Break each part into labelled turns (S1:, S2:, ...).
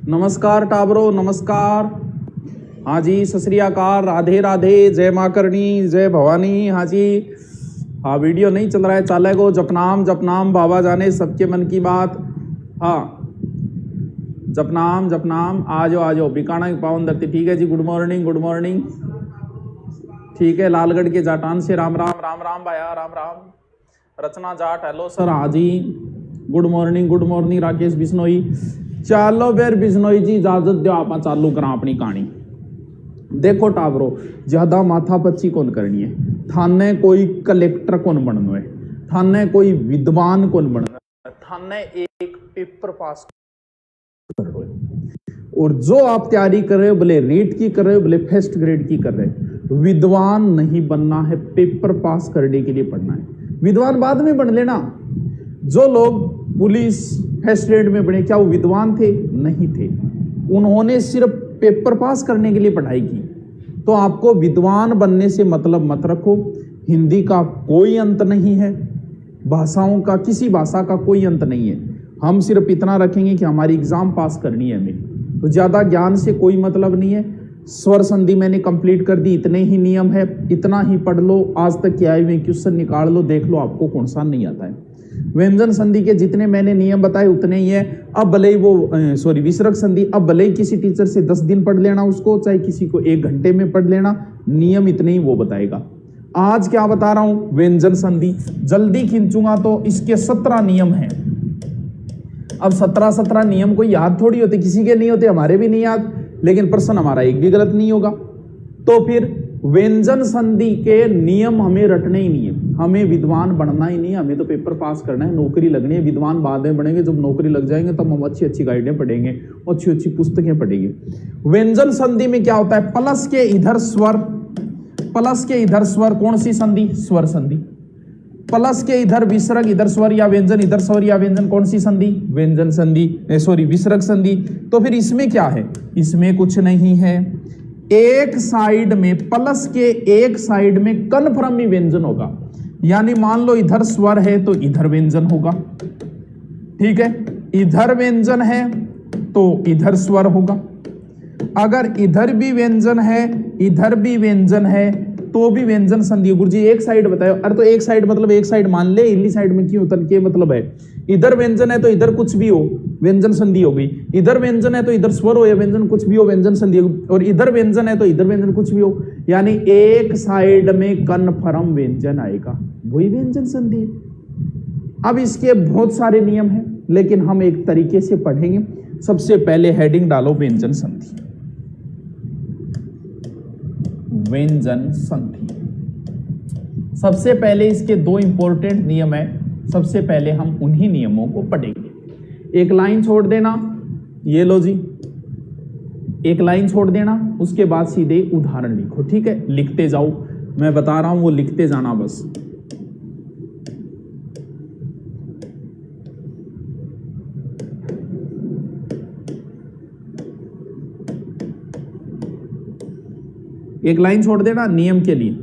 S1: नमस्कार टाबरो, नमस्कार। हाँ जी, सत श्री अकाल, राधे राधे, जय माँ करणी, जय भवानी। हाँ जी, हाँ वीडियो नहीं चल रहा है, चालेगो। जपनाम बाबा जाने सबके मन की बात। हाँ, जपनाम आ जाओ बिकाना की पावन धरती। ठीक है जी, गुड मॉर्निंग, गुड मॉर्निंग। ठीक है, लालगढ़ के जाटान से राम राम, राम राम भाया, राम राम। Rachna Jat, hello sir. हाँ जी, good morning, good morning. Rakesh Bishnoi. चलो फिर बिश्नोई जी, इजाजत दो, आप चालू करा अपनी कहानी। देखो टाबरो, ज्यादा माथा पच्ची कौन करनी है। थाने कोई कलेक्टर कौन बनना है, थाने कोई विद्वान कौन बनना है, थाने एक पेपर पास कर रहे हो। और जो आप तैयारी कर रहे हो, भले रीट की कर रहे हो, भले फर्स्ट ग्रेड की कर रहे हो, विद्वान नहीं बनना है, पेपर पास करने के लिए पढ़ना है। विद्वान बाद में बन लेना। जो लोग पुलिस फर्स्ट ग्रेड में बने, क्या वो विद्वान थे? नहीं थे। उन्होंने सिर्फ पेपर पास करने के लिए पढ़ाई की। तो आपको विद्वान बनने से मतलब मत रखो। हिंदी का कोई अंत नहीं है, भाषाओं का, किसी भाषा का कोई अंत नहीं है। हम सिर्फ इतना रखेंगे कि हमारी एग्जाम पास करनी है हमें। तो ज्यादा ज्ञान से कोई मतलब नहीं है। स्वर संधि मैंने कंप्लीट कर दी, इतने ही नियम है, इतना ही पढ़ लो। आज तक के आए हुए क्वेश्चन निकाल लो, देख लो आपको कौन सा नहीं आता है। व्यंजन संधि के जितने मैंने नियम बताए उतने ही है। अब भले ही वो विसर्ग संधि, अब भले ही किसी टीचर से 10 दिन पढ़ लेना उसको, चाहे किसी को 1 घंटे में पढ़ लेना, नियम इतने ही वो बताएगा। आज क्या बता रहा हूं, व्यंजन संधि। जल्दी खींचूंगा तो इसके 17 नियम हैं। अब 17 नियम कोई याद थोड़ी होते, किसी के नहीं होते, हमारे भी नहीं याद, लेकिन प्रश्न हमारा एक भी गलत नहीं होगा। तो फिर व्यंजन संधि के नियम हमें रटने ही नहीं है। हमें विद्वान बनना ही नहीं है, हमें तो पेपर पास करना है, नौकरी लगनी है। विद्वान बाद में बनेंगे, जब नौकरी लग जाएंगे तब हम अच्छी अच्छी गाइडें पढ़ेंगे, अच्छी अच्छी पुस्तकें पढ़ेंगे। व्यंजन संधि में क्या होता है, प्लस के इधर स्वर, प्लस के इधर स्वर, कौन सी संधि? स्वर संधि। प्लस के इधर विसर्ग, इधर स्वर या व्यंजन, इधर स्वर या व्यंजन, कौन सी संधि? व्यंजन संधि, विसर्ग संधि। तो फिर इसमें क्या है? इसमें कुछ नहीं है। एक साइड में, प्लस के एक साइड में कन्फर्म ही व्यंजन होगा। यानी मान लो इधर स्वर है तो इधर व्यंजन होगा, ठीक है। इधर व्यंजन है तो इधर स्वर होगा। अगर इधर भी व्यंजन है, इधर भी व्यंजन है, तो भी व्यंजन संधि। गुरुजी एक साइड बताओ। अरे तो एक साइड मतलब एक साइड मान ले, इल्ली साइड में क्यों उतर के मतलब है? इधर व्यंजन है तो इधर कुछ भी हो, व्यंजन संधि हो गई। इधर व्यंजन है तो इधर स्वर हो या व्यंजन कुछ भी हो, व्यंजन संधि हो। और इधर व्यंजन है तो इधर व्यंजन कुछ भी हो, यानी एक साइड में कन्फर्म व्यंजन आएगा, वही व्यंजन संधि है। अब इसके बहुत सारे नियम हैं, लेकिन हम एक तरीके से पढ़ेंगे। सबसे पहले हेडिंग डालो, व्यंजन संधि। व्यंजन संधि, सबसे पहले इसके 2 इंपॉर्टेंट नियम है। सबसे पहले हम उन्हीं नियमों को पढ़ेंगे। एक लाइन छोड़ देना, ये लो जी, एक लाइन छोड़ देना, उसके बाद सीधे उदाहरण लिखो, ठीक है। लिखते जाओ, मैं बता रहा हूं वो लिखते जाना बस। एक लाइन छोड़ देना नियम के लिए।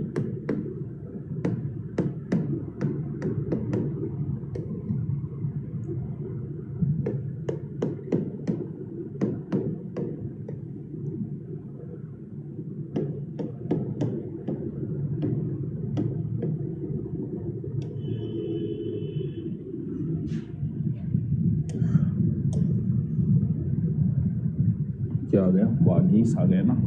S1: क्या आ गया? वागीस आ गया ना।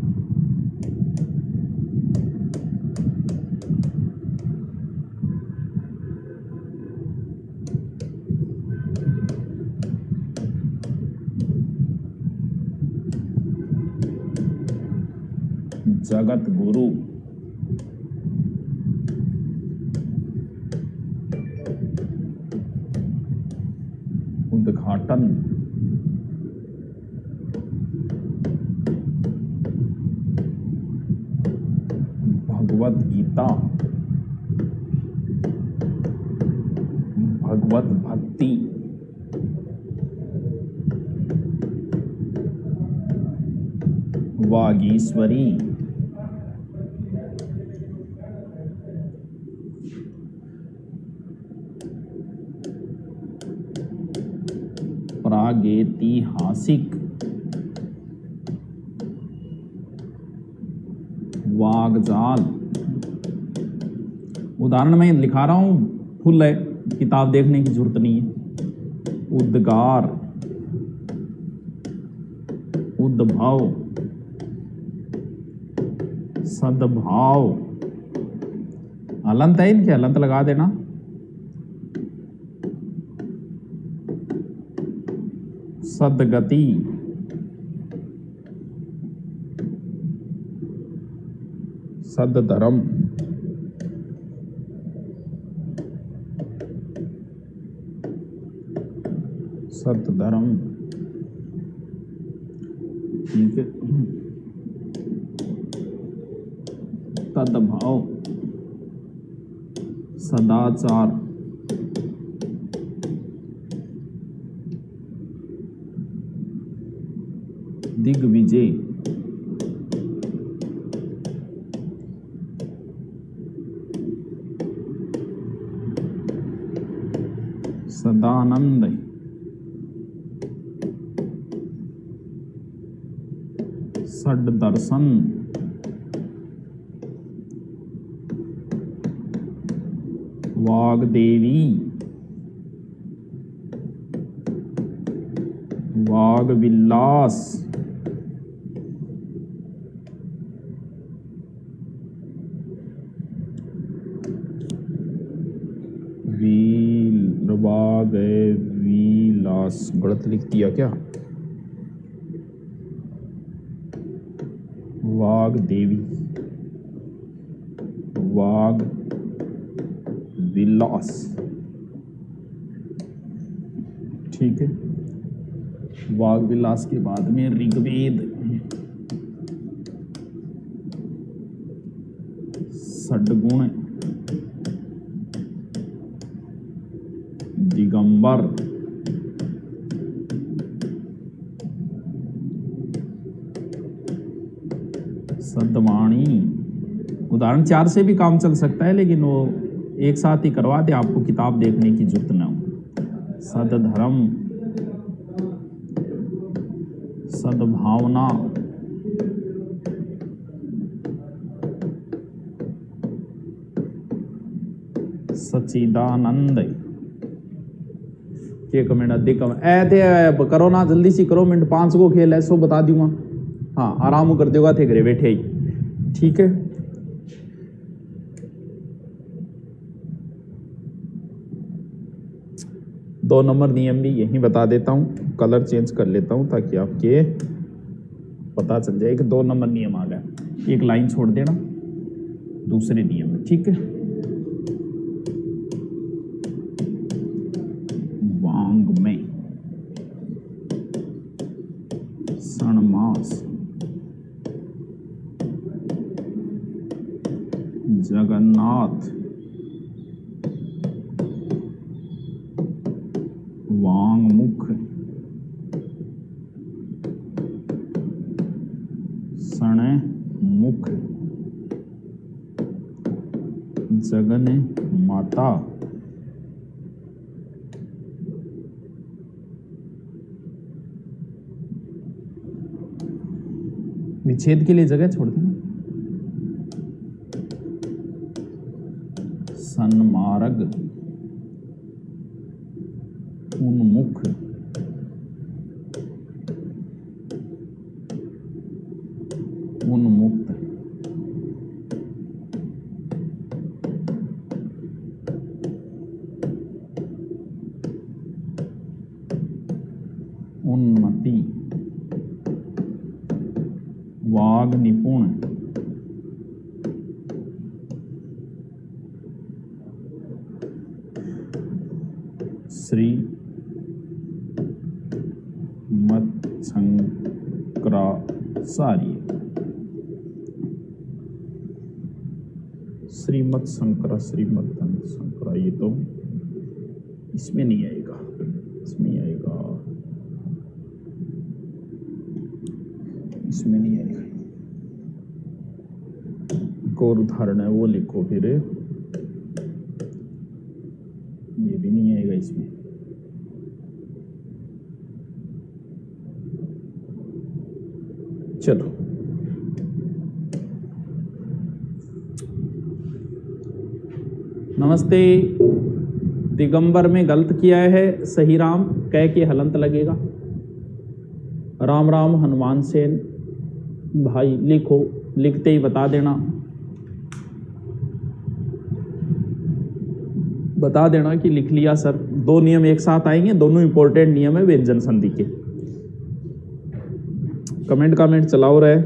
S1: जगत गुरु, उद्घाटन, भगवत गीता, भगवत भक्ति, वागीश्वरी, प्रागैतिहासिक वागजाल। उदाहरण में लिखा रहा हूं, फुल है, किताब देखने की जरूरत नहीं है। उद्गार, उद्भव, सद्भाव। हलंत है इनके, हलंत लगा देना। सदगति, सद्धर्म, सतधर्म। ठीक है। तद्भाव, सदाचार, दिग्विजय, सदानंद, षड दर्शन, वाग्देवी, वागविलास, वागविलास। गलत लिख दिया क्या? वाग्देवी, वागविलास। ठीक है। वागविलास के बाद में ऋग्वेद, षड्गुण, दिगंबर, सदवाणी। उदाहरण 4 से भी काम चल सकता है, लेकिन वो एक साथ ही करवा दे, आपको किताब देखने की जरूरत न हो। सदधर्म, सद्भावना, सच्चिदानंद। के कमेंट अधिक ऐ करो ना, जल्दी सी करो, मिनट 5 को खेल है, सो बता दूंगा। हाँ, आराम कर देगा थे घरे बैठे ही। ठीक है। दो नंबर नियम भी यही बता देता हूं, कलर चेंज कर लेता हूं ताकि आपके पता चल जाए कि 2 नंबर नियम आ गया। एक लाइन छोड़ देना दूसरे नियम में। ठीक है। वांग में, सणमास, जगन्नाथ, वांगमुख, सणमुख, जगन माता, विच्छेद के लिए जगह छोड़ देना। सन्मार्ग, उन्मुख, उन्मुक्त, उन्नति, वाग निपुण, श्री मत्शंकराचार्य, श्रीमद शंकरा। ये तो इसमें नहीं आएगा, इसमें आएगा, इसमें नहीं आएगा। एक और उदाहरण है, वो लिखो फिर। ये भी नहीं आएगा इसमें। चलो नमस्ते। दिगंबर में गलत किया है सही राम कह के हलंत लगेगा। राम राम हनुमान सेन भाई लिखो, लिखते ही बता देना, बता देना कि लिख लिया सर। दो नियम एक साथ आएंगे, दोनों इंपॉर्टेंट नियम है व्यंजन संधि के। कमेंट चलाओ रहे।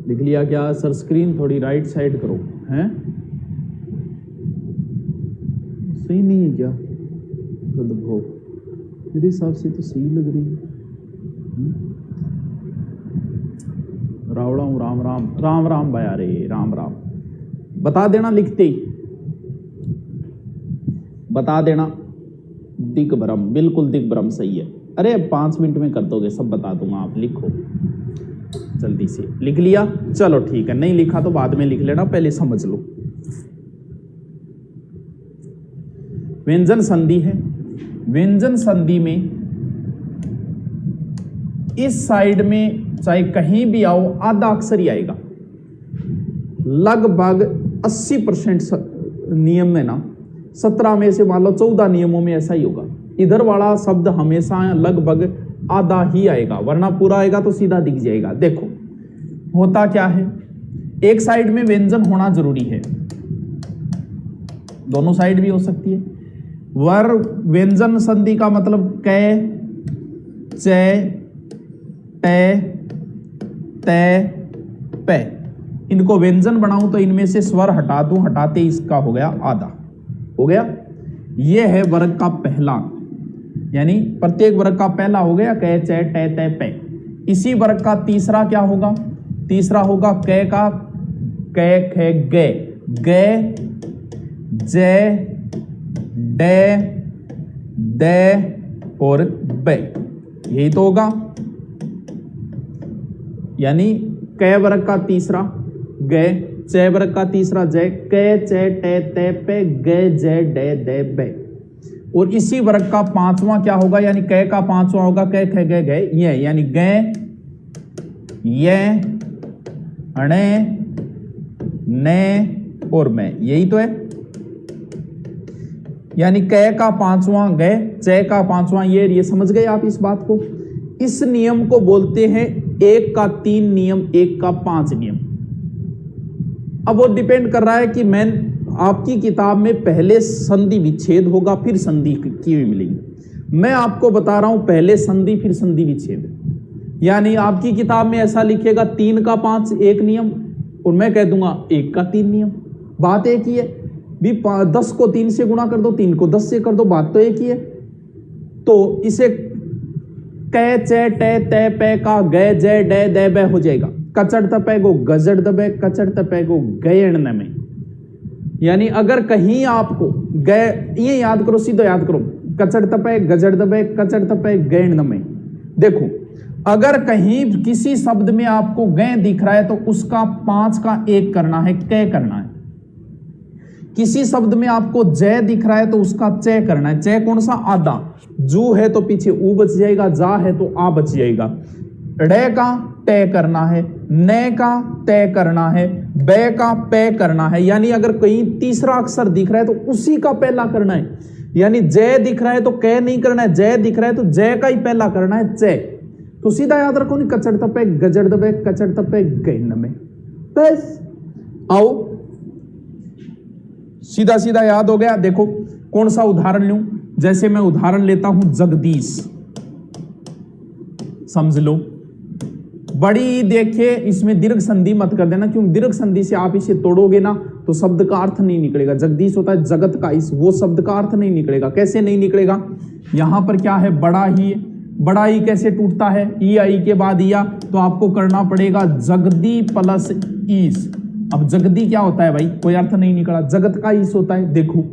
S1: लिख लिया क्या सर? स्क्रीन थोड़ी राइट साइड करो। हैं सही नहीं है क्या? मेरे हिसाब से तो सही लग रही है। रावड़ा हूँ। राम राम राम राम भाई। अरे राम राम बता देना, लिखते ही बता देना। दिग्भ्रम, बिल्कुल दिग्भ्रम सही है। अरे 5 मिनट में कर दोगे, सब बता दूंगा, आप लिखो जल्दी से। लिख लिया? चलो ठीक है, नहीं लिखा तो बाद में लिख लेना, पहले समझ लो। व्यंजन संधि है। व्यंजन संधि में इस साइड में चाहे कहीं भी आओ आधा अक्षर ही आएगा। लगभग 80% नियम में ना, 17 में से मान लो 14 नियमों में ऐसा ही होगा। इधर वाला शब्द हमेशा लगभग आधा ही आएगा, वरना पूरा आएगा तो सीधा दिख जाएगा। देखो होता क्या है, एक साइड में व्यंजन होना जरूरी है, दोनों साइड भी हो सकती है। वर व्यंजन संधि का मतलब कै, चै, टै, तै, पै। इनको व्यंजन बनाऊं तो इनमें से स्वर हटा दूं, हटाते इसका हो गया आधा। हो गया? यह है वर्ग का पहला, यानी प्रत्येक वर्ग का पहला हो गया कै, चै, टै, तै, पै। इसी वर्ग का तीसरा क्या होगा? तीसरा होगा कै का कै, खे, गे, गे, जै, डै, दै और बै। यही तो होगा, यानी कै वर्ग का तीसरा गे, चै वर्ग का तीसरा जय, कै, चै, टै, तै, पै, गे, जै, डै, दै, बै। और इसी वर्ग का पांचवा क्या होगा? यानी कै का पांचवा होगा कै, खे, गे, गे, ये, यानी गे, ये, अणे, ने और मैं। यही तो है, यानी कै का पांचवा गे, चै का पांचवा ये समझ गए आप इस बात को? इस नियम को बोलते हैं 1 का 3 नियम, 1 का 5 नियम। अब वो डिपेंड कर रहा है कि मैं आपकी किताब में पहले संधि विच्छेद होगा फिर संधि की हुई मिलेगी। मैं आपको बता रहा हूं पहले संधि फिर संधि विच्छेद, यानी आपकी किताब में ऐसा लिखेगा 3 का 5 1 नियम, और मैं कह दूंगा 1 का 3 नियम। बात एक ही है भी, 10 को 3 से गुणा कर दो, 3 को 10 से कर दो, बात तो एक ही है। तो इसे कै, चै, टै, तै, पै का गे, जै, डै, दै, बै हो जाएगा। कचड़ तपै गो गजड़ दबे, कचड़ तपै गो गयण में। यानी अगर कहीं आपको ये याद करो, सीधा याद करो, कचड़ तपै गजड़ दबे, कचड़ तपै गयण में। देखो अगर कहीं किसी शब्द में आपको गै दिख रहा है तो उसका 5 का 1 करना है, कै करना है। किसी शब्द में आपको जय दिख रहा है तो उसका चै करना है। चै कौन सा? आधा। जू है तो पीछे ऊ बच जाएगा, जा है तो आ बच जाएगा। ड़े का तय करना है, ने का तय करना है, बे का पे करना है। यानी अगर कहीं तीसरा अक्षर दिख रहा है तो उसी का पहला करना है। यानी जय दिख रहा है तो कै नहीं करना है, जय दिख रहा है तो जय का ही पहला करना है, चै। तो सीधा याद रखो नहीं, कचड़ तपे गजड़ दबे, कचड़ तपे गैन में। बस आओ, सीधा सीधा याद हो गया। देखो कौन सा उदाहरण लूं? जैसे मैं उदाहरण लेता हूं जगदीश, समझ लो। बड़ी देखिए, इसमें दीर्घ संधि मत कर देना, क्योंकि दीर्घ संधि से आप इसे तोड़ोगे ना तो शब्द का अर्थ नहीं निकलेगा। जगदीश होता है जगत का, इस वो शब्द का अर्थ नहीं निकलेगा। कैसे नहीं निकलेगा? यहां पर क्या है? बड़ा ही है। बड़ा ही कैसे टूटता है? ई आई के बाद या, तो आपको करना पड़ेगा जगदी प्लस ईस। अब जगदी क्या होता है भाई? कोई अर्थ नहीं निकला। जगत का ईस होता है। देखो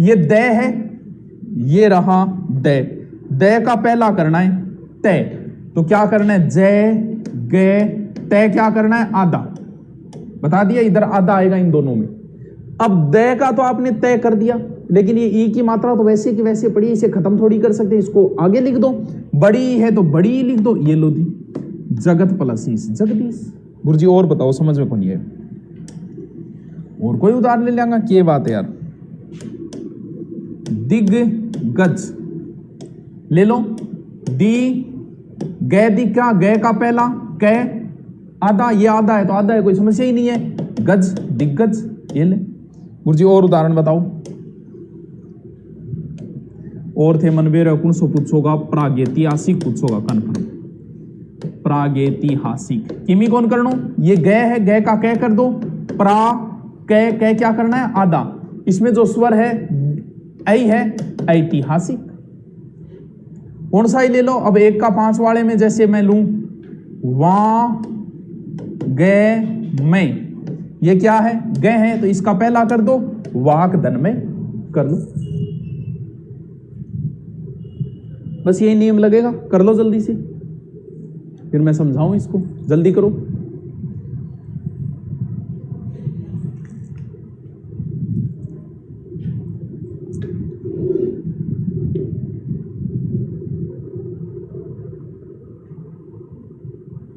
S1: ये द है, ये रहा द। द का पहला करना है तय, तो क्या करना है? जय गे तय क्या करना है? आधा। बता दिया, इधर आधा आएगा इन दोनों में। अब द का तो आपने तय कर दिया, लेकिन ये ई की मात्रा तो वैसे की वैसे पड़ी, इसे खत्म थोड़ी कर सकते, इसको आगे लिख दो। बड़ी है तो बड़ी लिख दो, ये लो दी जगत प्लस ईस, जगदीश। गुरुजी और बताओ, समझ में कौन है? और कोई उदाहरण ले लेंगा? क्या बात है यार। दिग्गज ले लो। दी गै, दी क्या? गै का पहला कै आधा, ये आधा है तो आधा है, कोई समस्या ही नहीं है। गज दिग्गज, ये ले। गुरुजी और उदाहरण बताओ। और थे मनवेर कौन सो पूछोगा? प्रागैतिहासिक पूछोगा, कन्फर्म। प्रागैतिहासिक किमी कौन करनो? ये गै है, गै का कै कर दो। प्रा कै, कै क्या करना है? आधा। इसमें जो स्वर है ऐ है, ऐतिहासिक। कौन सा ही ले लो? अब एक का 5 वाले में जैसे मैं लूं वा गे मैं, ये क्या है? गे है, तो इसका पहला कर दो, वाक धन में कर लो। बस यही नियम लगेगा, कर लो जल्दी से, फिर मैं समझाऊं इसको। जल्दी करो।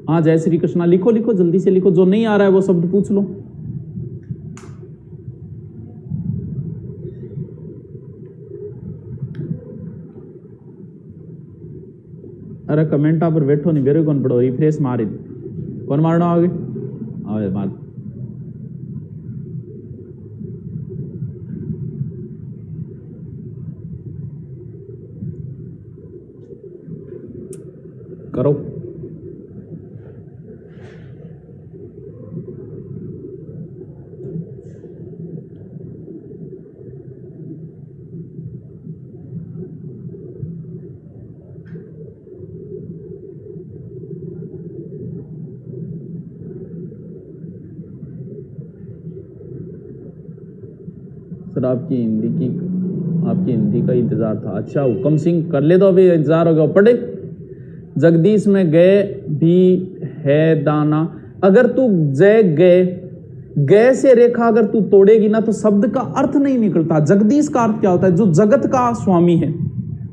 S1: हाँ, जय श्री कृष्णा लिखो, लिखो जल्दी से लिखो। जो नहीं आ रहा है वो शब्द पूछ लो। अरे कमेंट पर बैठो नहीं, मेरे कौन पढ़ो, रिफ्रेश मारे। कौन मारना आगे? आगे मार करो। सर आपकी हिंदी का इंतजार था। अच्छा हुक्म सिंह कर ले, तो अभी इंतजार हो गया। पढ़े। जगदीश में गए भी है दाना। अगर तू जय गए से रेखा अगर तू तोड़ेगी ना तो शब्द का अर्थ नहीं निकलता। जगदीश का अर्थ क्या होता है? जो जगत का स्वामी है।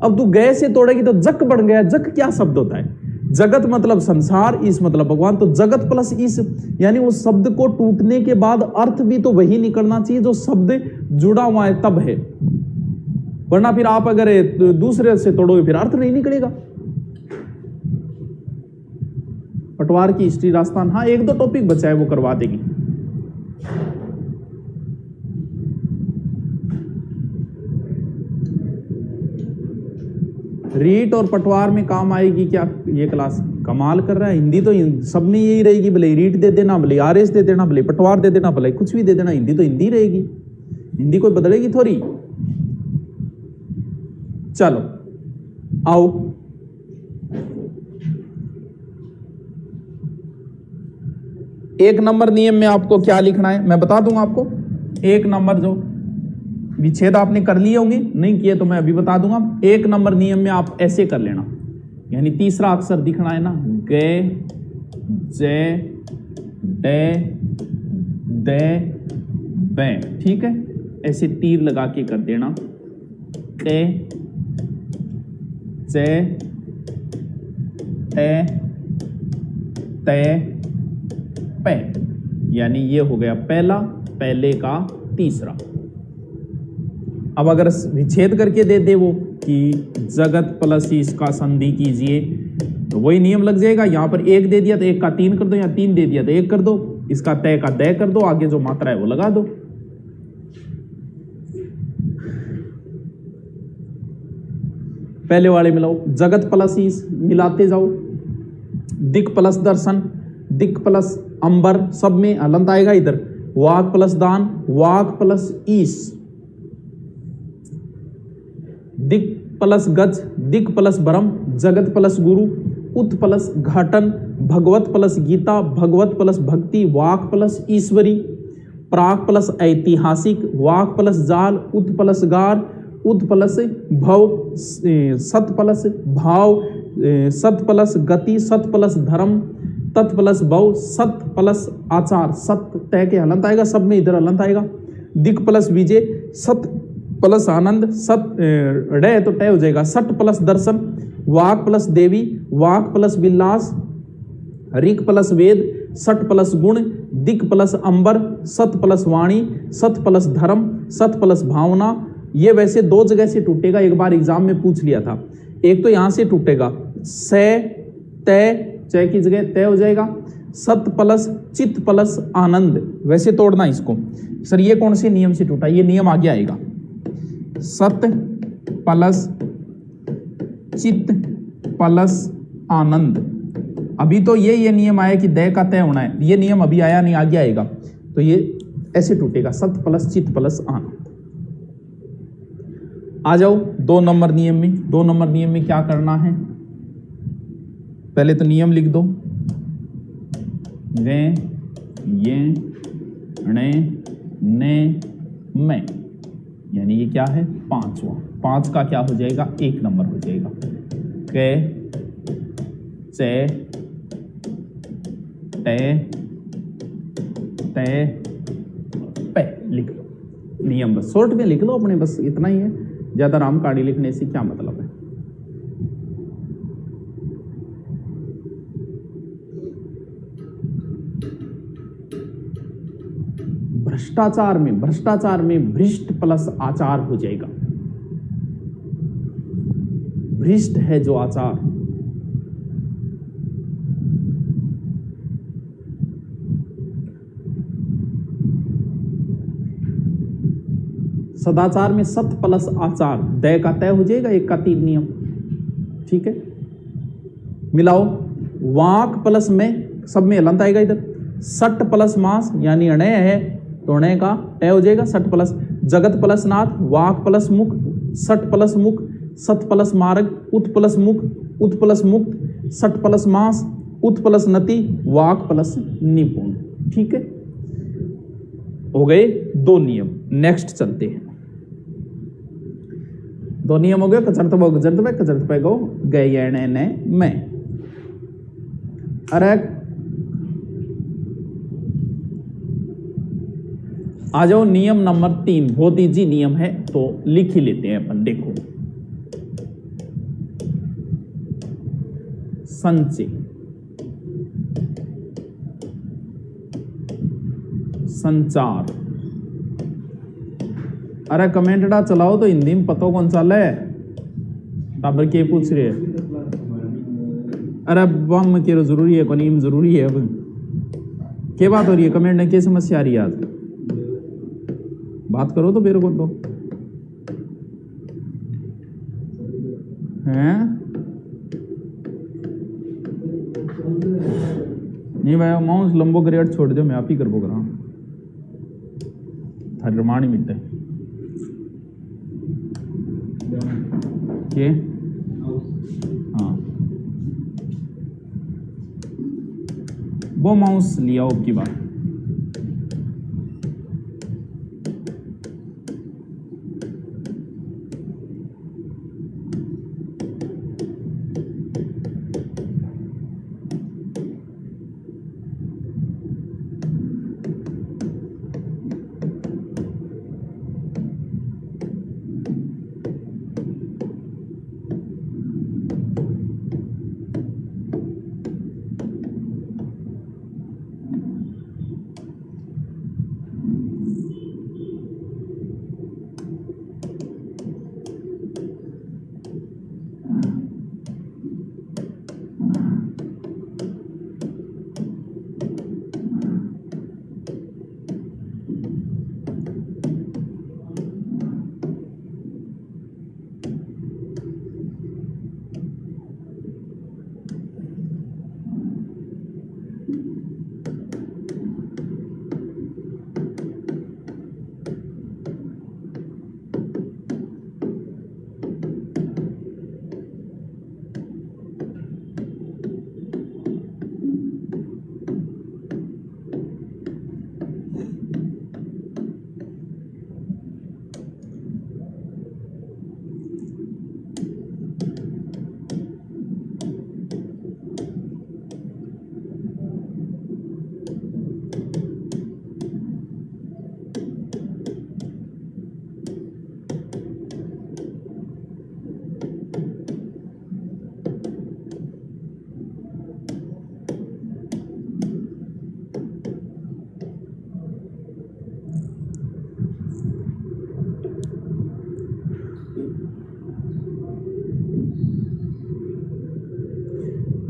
S1: अब तू गए से तोड़ेगी तो जक बन गया। जक क्या शब्द होता है? जगत मतलब संसार, ईस मतलब भगवान। तो जगत प्लस ईस, यानी उस शब्द को टूटने के बाद अर्थ भी तो वही निकलना चाहिए जो शब्द जुड़ा हुआ है, तब है। वरना फिर आप अगर दूसरे से तोड़ोगे फिर अर्थ नहीं निकलेगा। पटवार की हिस्ट्री राजस्थान, हाँ 1-2 टॉपिक बचा है, वो करवा देगी। रीट और पटवार में काम आएगी क्या ये क्लास? कमाल कर रहा है। हिंदी तो सब में यही रहेगी, भले रीट दे देना, भले आरएस दे देना, भले पटवार दे देना, भले कुछ भी दे देना, हिंदी तो हिंदी रहेगी। हिंदी कोई बदलेगी थोड़ी। चलो आओ, एक नंबर नियम में आपको क्या लिखना है मैं बता दूंगा आपको। एक नंबर जो विच्छेद आपने कर लिए होंगे, नहीं किए तो मैं अभी बता दूंगा। 1 नंबर नियम में आप ऐसे कर लेना, यानी तीसरा अक्षर दिखना है ना, गे जे डे दे बे, ठीक है। ऐसे तीर लगा के कर देना, के जे ते पे, यानी ये हो गया पहला, पहले का तीसरा। अब अगर विच्छेद करके दे दे वो कि जगत प्लस इसका संधि कीजिए, तो वही नियम लग जाएगा। यहां पर 1 दे दिया तो 1 का 3 कर दो, या 3 दे दिया तो 1 कर दो, इसका तय का दय कर दो, आगे जो मात्रा है वो लगा दो। पहले वाले मिलाओ, जगत प्लस ईश मिलाते जाओ, दिक प्लस दर्शन, दिक प्लस अंबर, सब में हलंत आएगा इधर, वाक प्लस दान, वाक प्लस ईश, दिक प्लस गज, दिक प्लस ब्रह्म, जगत प्लस गुरु, उत प्लस घाटन, भगवत प्लस गीता, भगवत प्लस भक्ति, वाक प्लस ईश्वरी, प्राक प्लस ऐतिहासिक, वाक प्लस जाल, उत प्लस गार, उत प्लस भव, सत प्लस भाव, सत प्लस गति, सत प्लस धर्म, तत् प्लस भव, सत प्लस आचार, सत तय के हलंत आएगा, सब में इधर हलंत आएगा, दिक प्लस विजय, सत प्लस आनंद, सत ड तो तय हो जाएगा, सट प्लस दर्शन, वाक प्लस देवी, वाक प्लस विलास, ऋक प्लस वेद, सट प्लस गुण, दिक प्लस अंबर, सत प्लस वाणी, सत प्लस धर्म, सत प्लस भावना। ये वैसे दो जगह से टूटेगा, एक बार एग्जाम में पूछ लिया था, एक तो यहां से टूटेगा, से तय, चय की जगह तय हो जाएगा, सत प्लस चित प्लस आनंद, वैसे तोड़ना इसको। सर ये कौन से नियम से टूटा, ये नियम आगे आएगा, सत प्लस चित प्लस आनंद। अभी तो ये नियम आया कि दय का तय होना है, ये नियम अभी आया नहीं, आगे आएगा, तो ये ऐसे टूटेगा, सत प्लस चित प्लस आनंद। आ जाओ 2 नंबर नियम में। 2 नंबर नियम में क्या करना है, पहले तो नियम लिख दो, वे ये णे ने मैं, यानी ये क्या है 5वां, 5 का क्या हो जाएगा 1 नंबर हो जाएगा, के से ते पे लिख लो, नियम बस शॉर्ट में लिख लो अपने, बस इतना ही है, ज्यादा राम काढ़ी लिखने से क्या मतलब है। भ्रष्टाचार में भ्रष्ट प्लस आचार हो जाएगा, भ्रष्ट है जो आचार, सदाचार में सत प्लस आचार, दय का तय हो जाएगा, 1 का 3 नियम, ठीक है। मिलाओ, वाक प्लस में, सब में हलंत आएगा इधर, सट प्लस मास यानी अणय है तो अणय का तय हो जाएगा, सट प्लस जगत प्लस नाथ, वाक प्लस मुख, सट प्लस मुख, सत प्लस मार्ग, उत प्लस मुख, उत प्लस मुक्त, सट प्लस मास, उत प्लस नति, वाक प्लस निपुण, ठीक है। हो गए 2 नियम। नेक्स्ट चलते हैं, 2 नियम हो गए, कचरत पे गो गए ने मैं। अरे आ जाओ नियम नंबर 3, बहुत इजी नियम है तो लिख ही लेते हैं अपन। देखो, संचय, संचार। अरे कमेंटड़ा चलाओ तो हिंदी में पता कौन सा है, टाबर के पूछ रहे है। अरे बम के जरूरी है, कनीम जरूरी है। अब क्या बात हो रही है, कमेंट में क्या समस्या आ रही है, आज बात करो तो मेरे को तो हैं नहीं भाई, माउस लंबो ग्रेड छोड़ दो, मैं आप ही करबो करा थारी रमाणी मिलता है के। हाँ वो माउस लिया अब की बात।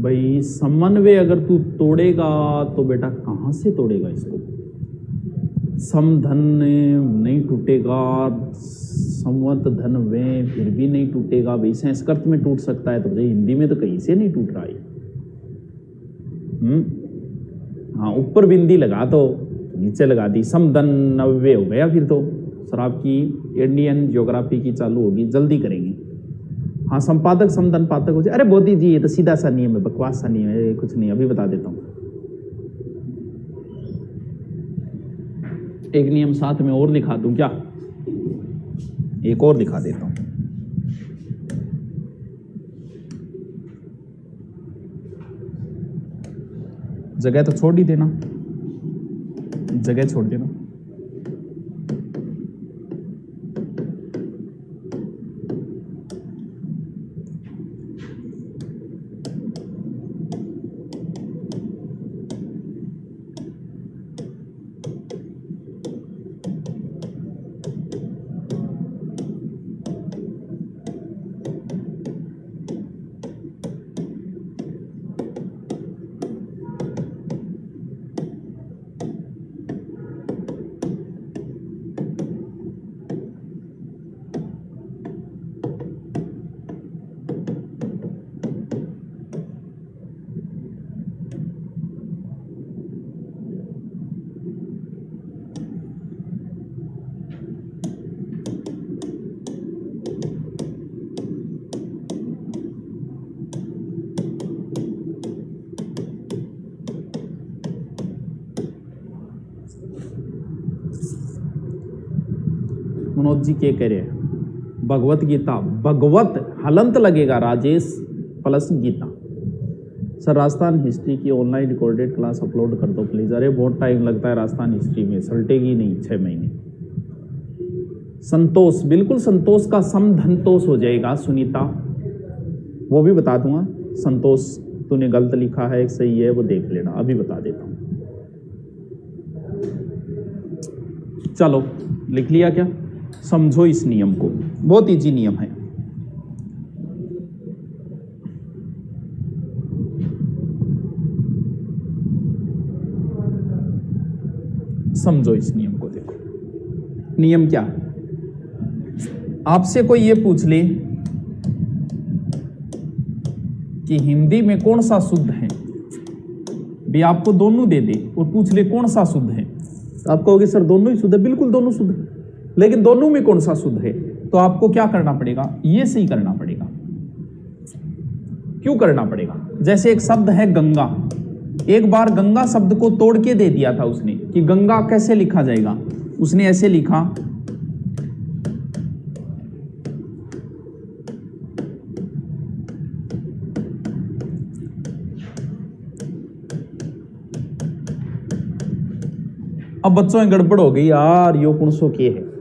S1: भाई समन्वय अगर तू तोड़ेगा तो बेटा कहां से तोड़ेगा इसको? समधन नहीं टूटेगा, संवत धन में फिर भी नहीं टूटेगा। भाई संस्कृत में टूट सकता है तो भाई हिंदी में तो कहीं से नहीं टूट रहा है। हाँ, ऊपर बिंदी लगा तो नीचे लगा दी, समधन नव्य हो गया। फिर तो सर आपकी इंडियन ज्योग्राफी की चालू होगी, जल्दी करेंगे। हाँ, संपादक समधन पादक हो जाए। अरे मोदी जी ये तो सीधा सा नियम है, बकवास सा नियम है, कुछ नहीं, अभी बता देता हूँ। एक नियम साथ में और दिखा दूं क्या? एक और दिखा देता हूं। जगह तो छोड़ ही देना, जगह छोड़ देना। मनोज जी क्या कह रहे हैं? भगवत गीता, भगवत हलंत लगेगा Rajesh plus Gita. Sir Rajasthan history की ऑनलाइन रिकॉर्डेड क्लास अपलोड कर दो प्लीज। अरे बहुत टाइम लगता है राजस्थान हिस्ट्री में, सलटेगी नहीं 6 महीने। संतोष, बिल्कुल संतोष का समधनतोष हो जाएगा सुनीता, वो भी बता दूंगा। संतोष तूने गलत लिखा है, एक सही है, वो देख लेना, अभी बता देता हूं। चलो लिख लिया क्या? समझो इस नियम को, बहुत इजी नियम है। समझो इस नियम को। देखो नियम क्या, आपसे कोई ये पूछ ले कि हिंदी में कौन सा शुद्ध है, भी आपको दोनों दे दे और पूछ ले कौन सा शुद्ध है, तो आप कहोगे सर दोनों ही शुद्ध है। बिल्कुल दोनों शुद्ध है, लेकिन दोनों में कौन सा शुद्ध है? तो आपको क्या करना पड़ेगा? ये सही करना पड़ेगा। क्यों करना पड़ेगा? जैसे एक शब्द है गंगा, एक बार गंगा शब्द को तोड़ के दे दिया था उसने कि गंगा कैसे लिखा जाएगा। उसने ऐसे लिखा, अब बच्चों गड़बड़ हो गई यार, यो कौन सो के है।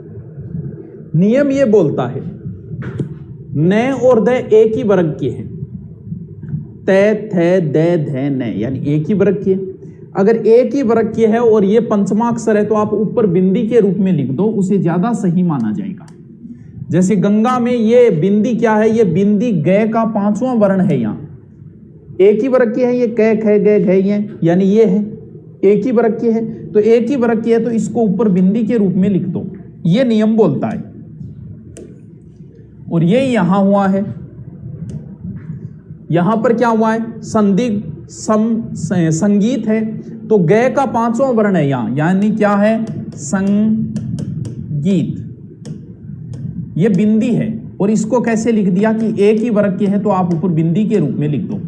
S1: नियम ये बोलता है न और द एक ही वर्ग के हैं, तय थे दे धे न, यानी एक ही वर्ग के। अगर एक ही वर्ग के है और ये पंचमा अक्षर है तो आप ऊपर बिंदी के रूप में लिख दो, उसे ज्यादा सही माना जाएगा। जैसे गंगा में ये बिंदी क्या है? ये बिंदी गय का 5वां वर्ण है। यहां एक ही वर्ग के है, ये कै खे गय घय ये, यानी ये है एक ही वर्ग के है। तो एक ही वर्ग के है तो इसको ऊपर बिंदी के रूप में लिख दो, ये नियम बोलता है। और ये यहां हुआ है, यहां पर क्या हुआ है? संदिग्ध संगीत है, तो गय का 5वां वर्ण है यहां, यानी क्या है? संगीत। ये बिंदी है और इसको कैसे लिख दिया कि एक ही वर्ग के है तो आप ऊपर बिंदी के रूप में लिख दो।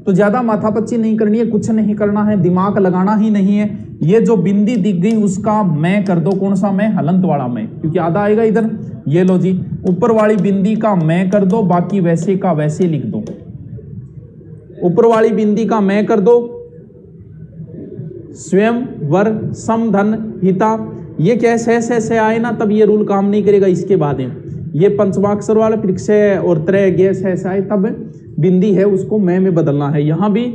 S1: तो ज्यादा माथापच्ची नहीं करनी है, कुछ नहीं करना है, दिमाग लगाना ही नहीं है। ये जो बिंदी दिख गई उसका मैं कर दो। कौन सा मैं? हलंत वाला मैं, क्योंकि आधा आएगा इधर। ये लो जी, ऊपर वाली बिंदी का मैं कर दो, बाकी वैसे का वैसे लिख दो। ऊपर वाली बिंदी का मैं कर दो, स्वयं वर समधन हिता। ये कैसे से आए ना, तब ये रूल काम नहीं करेगा। इसके बाद है ये पंचमाक्षर वाला, फिर से और त्रय गैस ऐसा आए, तब बिंदी है उसको मैं में बदलना है। यहां भी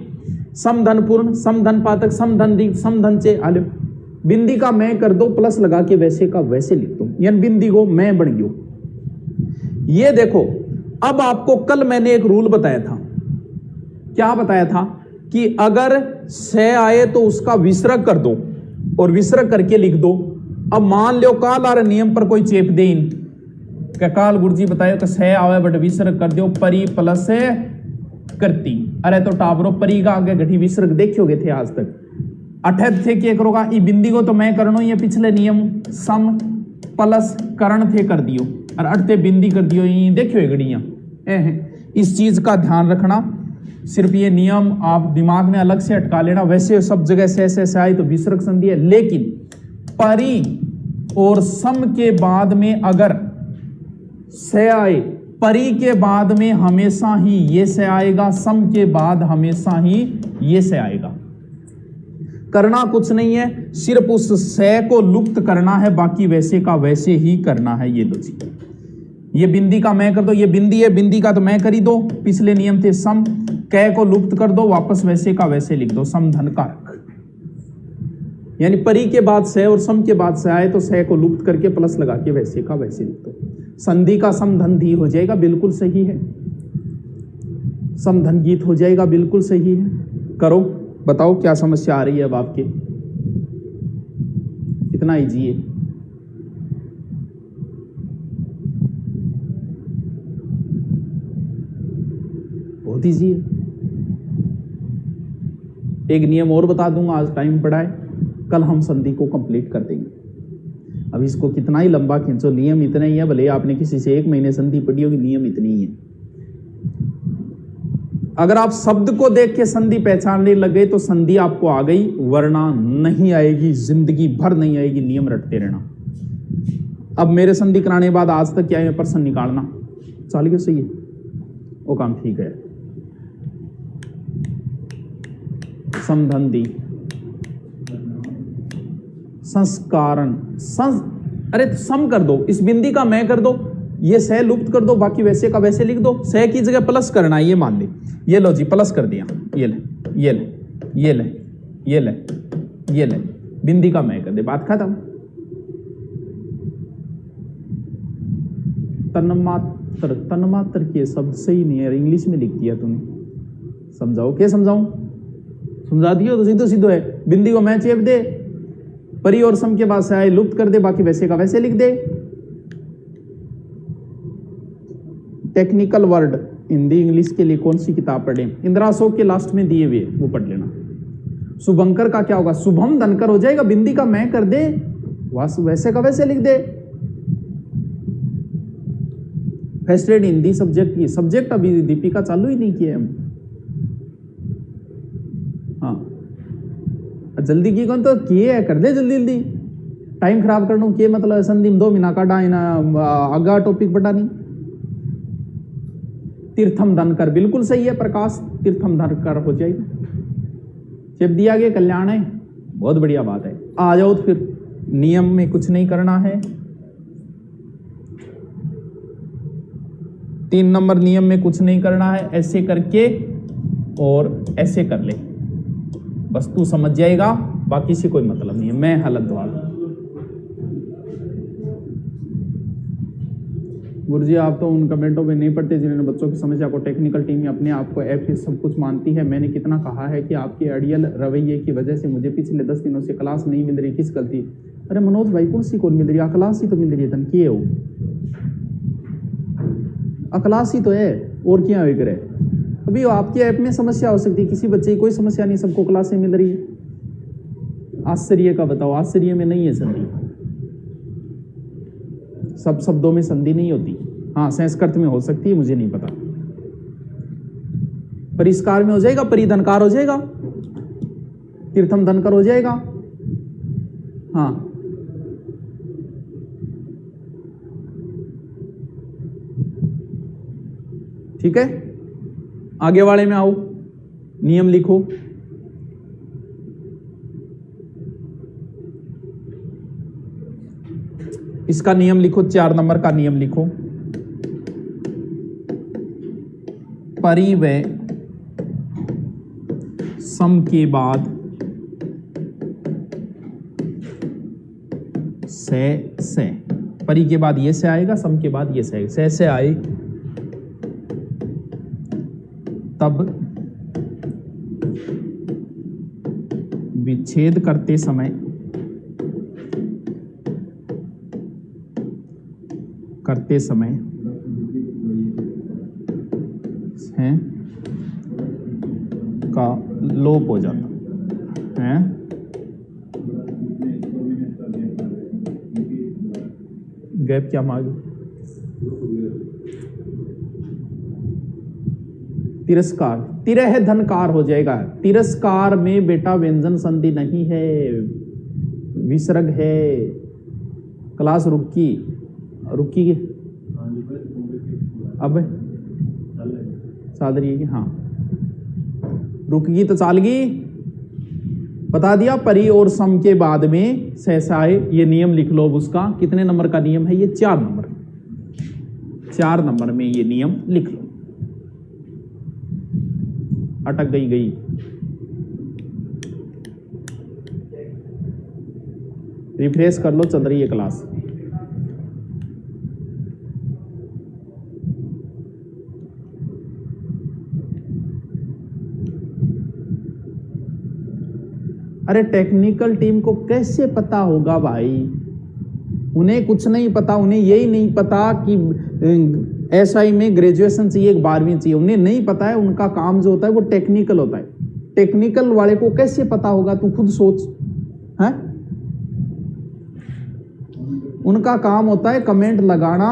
S1: समधन पूर्ण, समधन पातक, समधन दीर्घ, समधन से आले, बिंदी का मैं कर दो, प्लस लगा के वैसे का वैसे लिख दो, यानी बिंदी को मैं बन गयो। ये देखो, अब आपको कल मैंने एक रूल बताया था क्या बताया था कि अगर से आए तो उसका विसर्ग कर दो और विसर्ग करके लिख दो। अब मान लो काल आर नियम पर कोई चेप दे इन क्या काल गुरुजी बताए कि से आवे बट विसर्ग कर दो परी प्लस करती। अरे तो टाबरो परी का आगे घटी विसर्ग देखोगे थे आज तक अठद थे क्या करोगा ई बिंदी को तो मैं करनो ये पिछले नियम सम प्लस करण थे कर दियो और अठते बिंदी कर दियो ये देखियो घड़ियां इस चीज का ध्यान रखना। सिर्फ ये नियम आप दिमाग में अलग से अटका लेना। वैसे सब जगह से ऐसे आई तो विसर्ग संधि है, लेकिन परी और सम के बाद में अगर से आए, परी के बाद में हमेशा ही ये से आएगा, सम के बाद हमेशा ही ये से आएगा। करना कुछ नहीं है, सिर्फ उस से को लुप्त करना है, बाकी वैसे का वैसे ही करना है। ये लो जी, ये बिंदी का मैं कर दो, ये बिंदी है, बिंदी का तो मैं करी दो। पिछले नियम थे सम, कै को लुप्त कर दो, वापस वैसे का वैसे लिख दो, सम धन कारक। यानी परी के बाद से और सम के बाद से आए तो से को लुप्त करके प्लस लगा के वैसे का वैसे लिख दो। संधि का सम धन धी हो जाएगा, बिल्कुल सही है। सम धन गीत हो जाएगा, बिल्कुल सही है। करो, बताओ क्या समस्या आ रही है अब आपके। कितना इजी है। बहुत इजी है। एक नियम और बता दूंगा, आज टाइम पड़ा है, कल हम संधि को कंप्लीट कर देंगे। अब इसको कितना ही लंबा खींचो, नियम इतने ही है। भले आपने किसी से 1 महीने संधि पढ़ी होगी, नियम इतनी ही है। अगर आप शब्द को देख के संधि पहचानने लगे तो संधि आपको आ गई, वरना नहीं आएगी, जिंदगी भर नहीं आएगी। नियम रटते रहना। अब मेरे संधि कराने के बाद आज तक क्या है प्रश्न निकालना चल गया, सही है, वो काम ठीक है। समधंधी संस्कारण अरे तो सम कर दो, इस बिंदी का मैं कर दो, ये से लुप्त कर दो, बाकी वैसे का वैसे लिख दो। से की जगह प्लस करना है, ये मान ले। ये लो जी, प्लस कर दिया। ये ले, ये ले, ये ले, ये ले, ये ले, बिंदी का मैं कर दे, बात खत्म। तन्मात्र के शब्द सही नहीं है, इंग्लिश में लिख दिया तूने। समझाओ, क्या समझाऊं? समझा दियो तो सीधो सीधो है। बिंदी को मैं चेप दे, परी और सम के बाद से आए लुप्त कर दे, बाकी वैसे का वैसे लिख दे। टेक्निकल वर्ड हिंदी इंग्लिश के लिए कौन सी किताब पढ़े? इंदिरा शोक के लास्ट में दिए हुए, वो पढ़ लेना। शुभंकर का क्या होगा? शुभम धनकर हो जाएगा। बिंदी का मैं कर दे, वैसे का वैसे लिख दे। फर्स्ट ग्रेड हिंदी सब्जेक्ट की सब्जेक्ट अभी दीपिका चालू ही नहीं किए हम। हाँ, जल्दी की कौन तो किए है, कर दे जल्दी जल्दी। टाइम खराब करना के मतलब संधि 2 महीना काटा है ना, आगा टॉपिक बटा नहीं। तीर्थम धनकर बिल्कुल सही है प्रकाश, तीर्थम धनकर हो जाएगा। जब दिया गया कल्याण है, बहुत बढ़िया बात है। आ जाओ तो फिर नियम में कुछ नहीं करना है। 3 नंबर नियम में कुछ नहीं करना है, ऐसे करके और ऐसे कर ले, बस तू समझ जाएगा, बाकी से कोई मतलब नहीं है। मैं हालत वाला गुरुजी, आप तो उन कमेंटों में नहीं पढ़ते जिन्होंने बच्चों की समस्या को टेक्निकल टीम में अपने आप को ऐप से सब कुछ मानती है। मैंने कितना कहा है कि आपके अड़ियल रवैये की वजह से मुझे पिछले 10 दिनों से क्लास नहीं मिल रही, किस गलती? अरे मनोज भाई, कौन सी कौन मिल रही है? क्लास ही तो मिल रही है, धन किए हो क्लास ही तो है, और क्या वे करे। अभी आपके ऐप में समस्या हो सकती है, किसी बच्चे की कोई समस्या नहीं, सबको क्लासें मिल रही है। आश्चर्य का बताओ, आश्चर्य में नहीं है संधि। सब शब्दों में संधि नहीं होती। हाँ, संस्कृत में हो सकती है, मुझे नहीं पता। परिष्कार में हो जाएगा, परिधनकार हो जाएगा, तीर्थम धनकर हो जाएगा। हाँ, ठीक है। आगे वाले में आओ, नियम लिखो। इसका नियम लिखो, 4 नंबर का नियम लिखो। परी व सम के बाद से परी के बाद ये से आएगा, सम के बाद ये से आएगा। से आए तब छेद करते समय है का लोप हो जाता है। गैप क्या मांगे? तिरस्कार, तिरह धनकार हो जाएगा। तिरस्कार में बेटा व्यंजन संधि नहीं है, विसर्ग है। क्लास रुकी अब चल रही है कि हाँ रुकगी तो चालगी। बता दिया परी और सम के बाद में सहसाए, ये नियम लिख लो। उसका कितने नंबर का नियम है ये? 4 नंबर। 4 नंबर में ये नियम लिख लो। अटक गई रिफ्रेश कर लो, चल रही है क्लास। अरे टेक्निकल टीम को कैसे पता होगा भाई? उन्हें कुछ नहीं पता। उन्हें यही नहीं पता कि एसआई में ग्रेजुएशन चाहिए, 12वीं चाहिए। उन्हें नहीं पता है। उनका काम जो होता है वो टेक्निकल होता है। टेक्निकल वाले को कैसे पता होगा? तू खुद सोच। है उनका काम होता है कमेंट लगाना,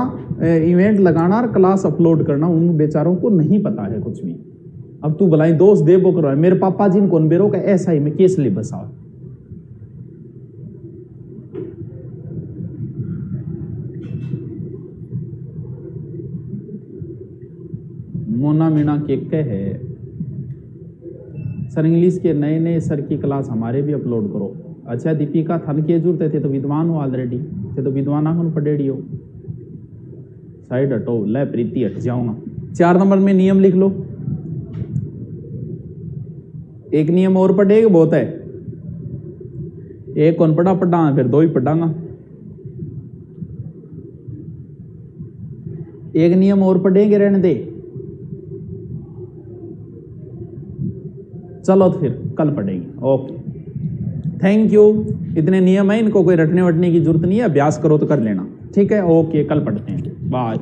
S1: इवेंट लगाना और क्लास अपलोड करना। उन बेचारों को नहीं पता है कुछ भी। अब तू भलाई दोस्त दे बोक रहा है। मेरे पापा जी कौन बेरो का एसआई में केस ले बसाओ। मोना मीना के है सर। इंग्लिश के नए नए सर की क्लास हमारे भी अपलोड करो। अच्छा दीपिका थन के जरूरत थे तो विद्वान हो ऑलरेडी, थे तो विद्वान आखन पढ़ेड़ी हो। साइड हटो, ले प्रीति हट जाऊंगा। 4 नंबर में नियम लिख लो। एक नियम और पढ़ेगा बहुत है। एक कौन पढ़ा फिर 2 ही पढ़ांगा। एक नियम और पढ़ेंगे, रहने दे। चलो तो फिर कल पढ़ेंगे। Okay thank you. इतने नियम है, इनको कोई रटने वटने की जरूरत नहीं है। अभ्यास करो तो कर लेना। ठीक है ओके, कल पढ़ते हैं। बाय।